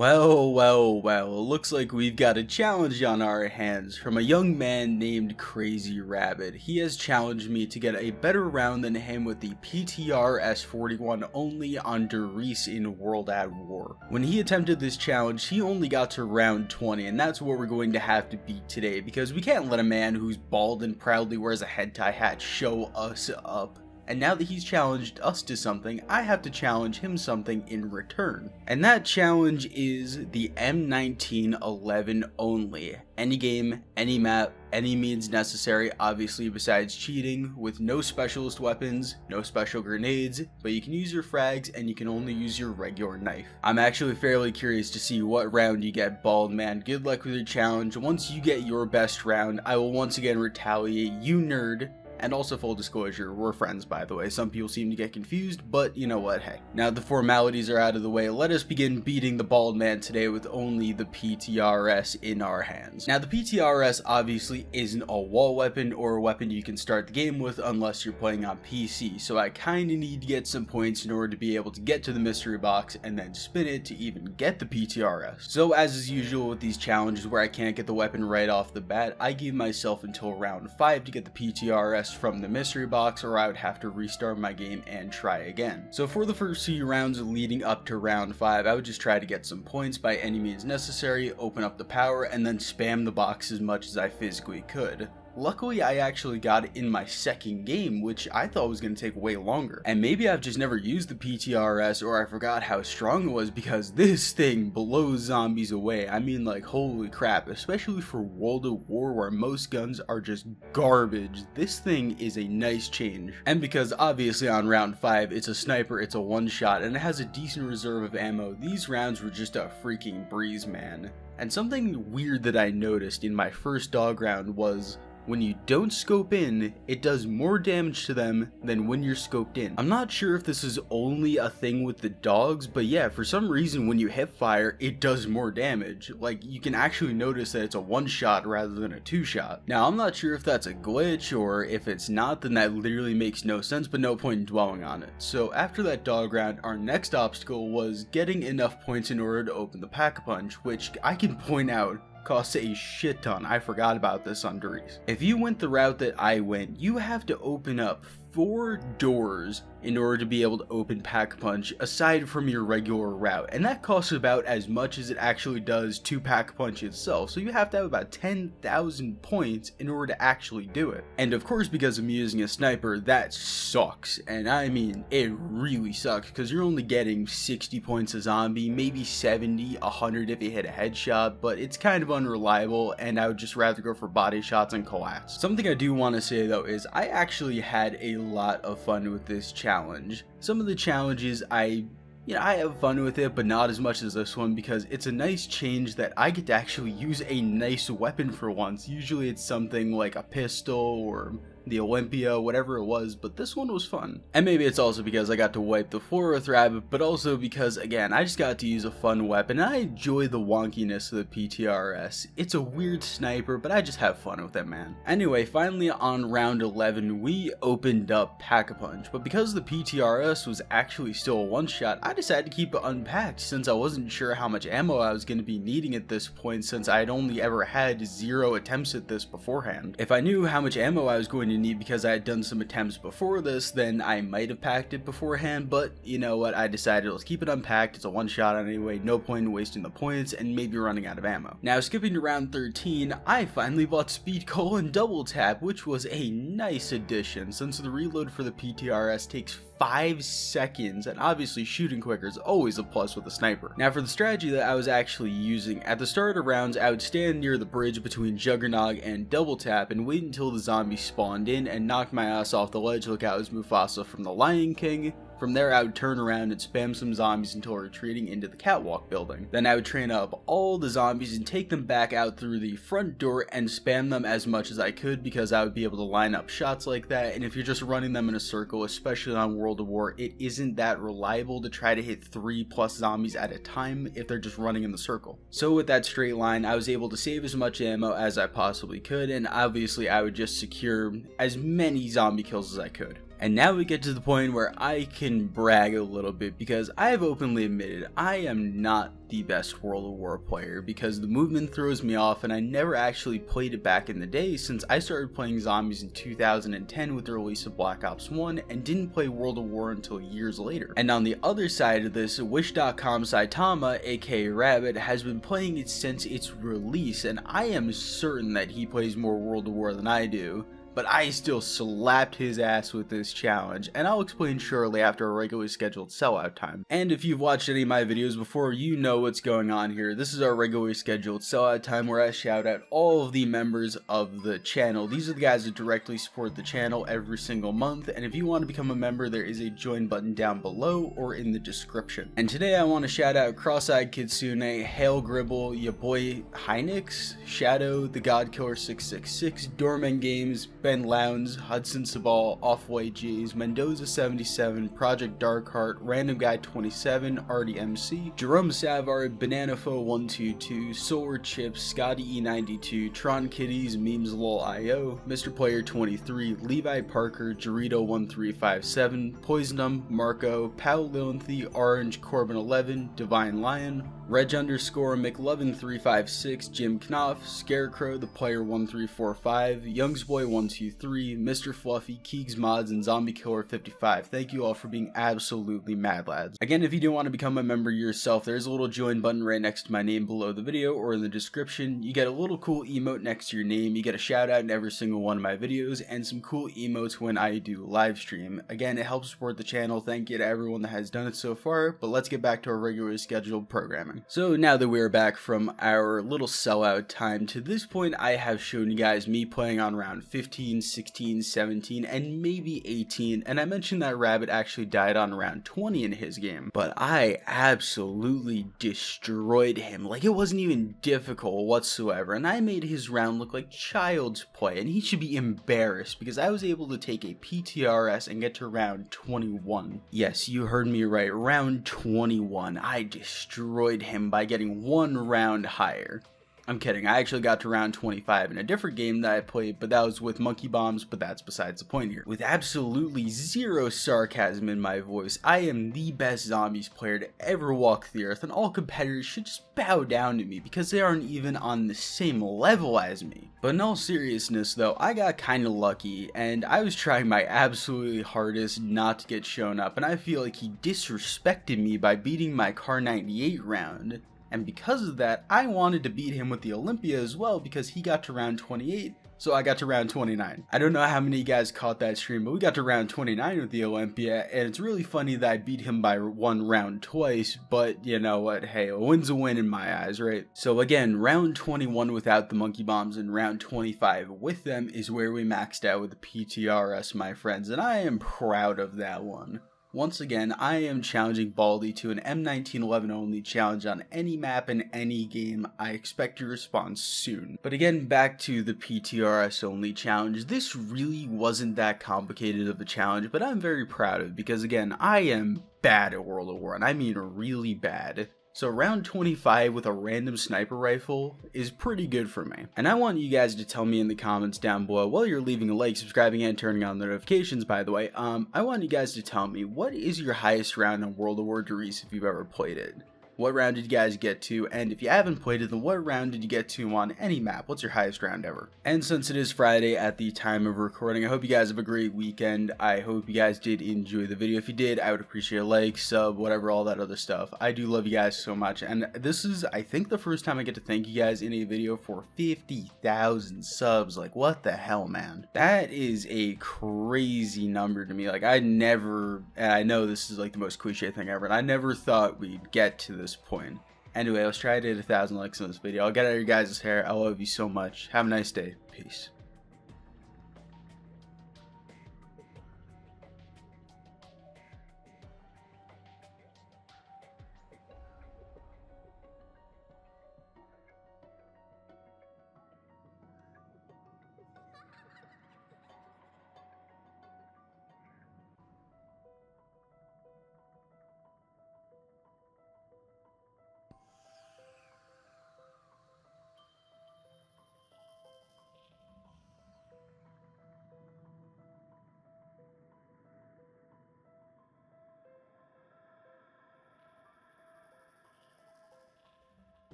Well, looks like we've got a challenge on our hands from a young man named Crazy Rabbit. He has challenged me to get a better round than him with the PTRS 41 only under Riese in World at War. When he attempted this challenge, he only got to round 20, and that's what we're going to have to beat today, because we can't let a man who's bald and proudly wears a head tie hat show us up. And now that he's challenged us to something, I have to challenge him something in return. And that challenge is the M1911 only. Any game, any map, any means necessary, obviously besides cheating, with no specialist weapons, no special grenades, but you can use your frags and you can only use your regular knife. I'm actually fairly curious to see what round you get, bald man. Good luck with your challenge. Once you get your best round, I will once again retaliate, you nerd. And also, full disclosure, we're friends, by the way. Some people seem to get confused, but you know what, hey. Now the formalities are out of the way, let us begin beating the bald man today with only the PTRS in our hands. Now the PTRS obviously isn't a wall weapon or a weapon you can start the game with unless you're playing on PC, so I kinda need to get some points in order to be able to get to the mystery box and then spin it to even get the PTRS. So as is usual with these challenges where I can't get the weapon right off the bat, I give myself until round 5 to get the PTRS from the mystery box, or I would have to restart my game and try again. So for the first few rounds leading up to round 5, I would just try to get some points by any means necessary, open up the power, and then spam the box as much as I physically could. Luckily, I actually got it in my second game, which I thought was going to take way longer. And maybe I've just never used the PTRS, or I forgot how strong it was, because this thing blows zombies away. I mean, like, holy crap, especially for World at War where most guns are just garbage. This thing is a nice change. And because obviously on round 5, it's a sniper, it's a one-shot, and it has a decent reserve of ammo, these rounds were just a freaking breeze, man. And something weird that I noticed in my first dog round was, when you don't scope in, it does more damage to them than when you're scoped in. I'm not sure if this is only a thing with the dogs, but yeah, for some reason when you hip fire, it does more damage. Like, you can actually notice that it's a one shot rather than a two shot. Now, I'm not sure if that's a glitch, or if it's not, then that literally makes no sense, but no point in dwelling on it. So after that dog round, our next obstacle was getting enough points in order to open the pack-a-punch, which I can point out costs a shit ton. I forgot about this on Riese. If you went the route that I went, you have to open up 4 doors in order to be able to open Pack-a-Punch aside from your regular route, and that costs about as much as it actually does to Pack-a-Punch itself, so you have to have about 10,000 points in order to actually do it. And of course, because I'm using a sniper, that sucks, and I mean, it really sucks, because you're only getting 60 points a zombie, maybe 70, 100 if you hit a headshot, but it's kind of unreliable, and I would just rather go for body shots and collapse. Something I do want to say though is I actually had a lot of fun with this challenge. Some of the challenges I have fun with it, but not as much as this one, because it's a nice change that I get to actually use a nice weapon for once. Usually it's something like a pistol or the Olympia, whatever it was, but this one was fun. And maybe it's also because I got to wipe the floor with Rabbit, but also because, again, I just got to use a fun weapon, and I enjoy the wonkiness of the PTRS. It's a weird sniper, but I just have fun with it, man. Anyway, finally on round 11, we opened up Pack-a-Punch, but because the PTRS was actually still a one-shot, I decided to keep it unpacked since I wasn't sure how much ammo I was going to be needing at this point, since I had only ever had 0 attempts at this beforehand. If I knew how much ammo I was going to need because I had done some attempts before this, then I might have packed it beforehand, but you know what, I decided let's keep it unpacked. It's a one shot anyway, no point in wasting the points and maybe running out of ammo. Now skipping to round 13, I finally bought Speed Colon Double Tap, which was a nice addition since the reload for the PTRS takes 5 seconds, and obviously shooting quicker is always a plus with a sniper. Now for the strategy that I was actually using, at the start of rounds I would stand near the bridge between Juggernog and Double Tap and wait until the zombies spawned in and knock my ass off the ledge like I was Mufasa from The Lion King. From there, I would turn around and spam some zombies until retreating into the catwalk building. Then I would train up all the zombies and take them back out through the front door and spam them as much as I could, because I would be able to line up shots like that, and if you're just running them in a circle, especially on World at War, it isn't that reliable to try to hit 3+ zombies at a time if they're just running in the circle. So with that straight line, I was able to save as much ammo as I possibly could, and obviously I would just secure as many zombie kills as I could. And now we get to the point where I can brag a little bit, because I have openly admitted I am not the best World of War player, because the movement throws me off and I never actually played it back in the day, since I started playing zombies in 2010 with the release of Black Ops 1 and didn't play World of War until years later. And on the other side of this, Wish.com Saitama, aka Rabbit, has been playing it since its release, and I am certain that he plays more World of War than I do. But I still slapped his ass with this challenge, and I'll explain shortly after a regularly scheduled sellout time. And if you've watched any of my videos before, you know what's going on here. This is our regularly scheduled sellout time where I shout out all of the members of the channel. These are the guys that directly support the channel every single month, and if you want to become a member, there is a join button down below or in the description. And today I want to shout out Cross-Eyed Kitsune, Hail Gribble, ya boy Hynix, Shadow, the Godkiller 666, Dorman Games, Ben Lowndes, Hudson Sabal, Off-White G's, Mendoza 77, Project Darkheart, Random Guy 27, Artie MC, Jerome Savard, Bananafo 122, Solar Chips, Scotty E92, Tron Kitties, Memes LOL.io, Mr. Player 23, Levi Parker, Jarito 1357, Poisonum, Marco, Pal Lilinthy, Orange, Corbin 11, Divine Lion, Reg underscore McLovin356, Jim Knopf, Scarecrow, the Player 1345, Youngsboy 123, Mr. Fluffy, Keegs Mods, and Zombie Killer 55. Thank you all for being absolutely mad, lads. Again, if you do want to become a member yourself, there's a little join button right next to my name below the video or in the description. You get a little cool emote next to your name, you get a shout out in every single one of my videos, and some cool emotes when I do live stream. Again, it helps support the channel. Thank you to everyone that has done it so far, but let's get back to our regularly scheduled programming. So now that we're back from our little sellout time, to this point I have shown you guys me playing on round 15, 16, 17, and maybe 18, and I mentioned that Rabbit actually died on round 20 in his game, but I absolutely destroyed him. Like, it wasn't even difficult whatsoever, and I made his round look like child's play, and he should be embarrassed because I was able to take a PTRS and get to round 21. Yes, you heard me right, round 21. I destroyed him by getting one round higher. I'm kidding, I actually got to round 25 in a different game that I played, but that was with monkey bombs, but that's besides the point here. With absolutely zero sarcasm in my voice, I am the best zombies player to ever walk the earth, and all competitors should just bow down to me because they aren't even on the same level as me. But in all seriousness though, I got kinda lucky, and I was trying my absolutely hardest not to get shown up, and I feel like he disrespected me by beating my Car 98 round. And because of that, I wanted to beat him with the Olympia as well, because he got to round 28, so I got to round 29. I don't know how many of you guys caught that stream, but we got to round 29 with the Olympia, and it's really funny that I beat him by one round twice, but you know what, hey, a win's a win in my eyes, right? So again, round 21 without the monkey bombs and round 25 with them is where we maxed out with the PTRS, my friends, and I am proud of that one. Once again, I am challenging Baldy to an M1911 only challenge on any map in any game. I expect your response soon. But again, back to the PTRS only challenge. This really wasn't that complicated of a challenge, but I'm very proud of it because again, I am bad at World of War, and I mean really bad. So round 25 with a random sniper rifle is pretty good for me. And I want you guys to tell me in the comments down below, while you're leaving a like, subscribing, and turning on the notifications, by the way, I want you guys to tell me, what is your highest round in World of War Riese if you've ever played it? What round did you guys get to? And if you haven't played it, then what round did you get to on any map? What's your highest round ever? And since it is Friday at the time of recording, I hope you guys have a great weekend. I hope you guys did enjoy the video. If you did, I would appreciate a like, sub, whatever, all that other stuff. I do love you guys so much. And this is, I think, the first time I get to thank you guys in a video for 50,000 subs. Like, what the hell, man? That is a crazy number to me. Like, I never, and I know this is like the most cliche thing ever, and I never thought we'd get to this point. Anyway, let's try to hit 1,000 likes on this video. I'll get out of your guys' hair. I love you so much. Have a nice day. Peace.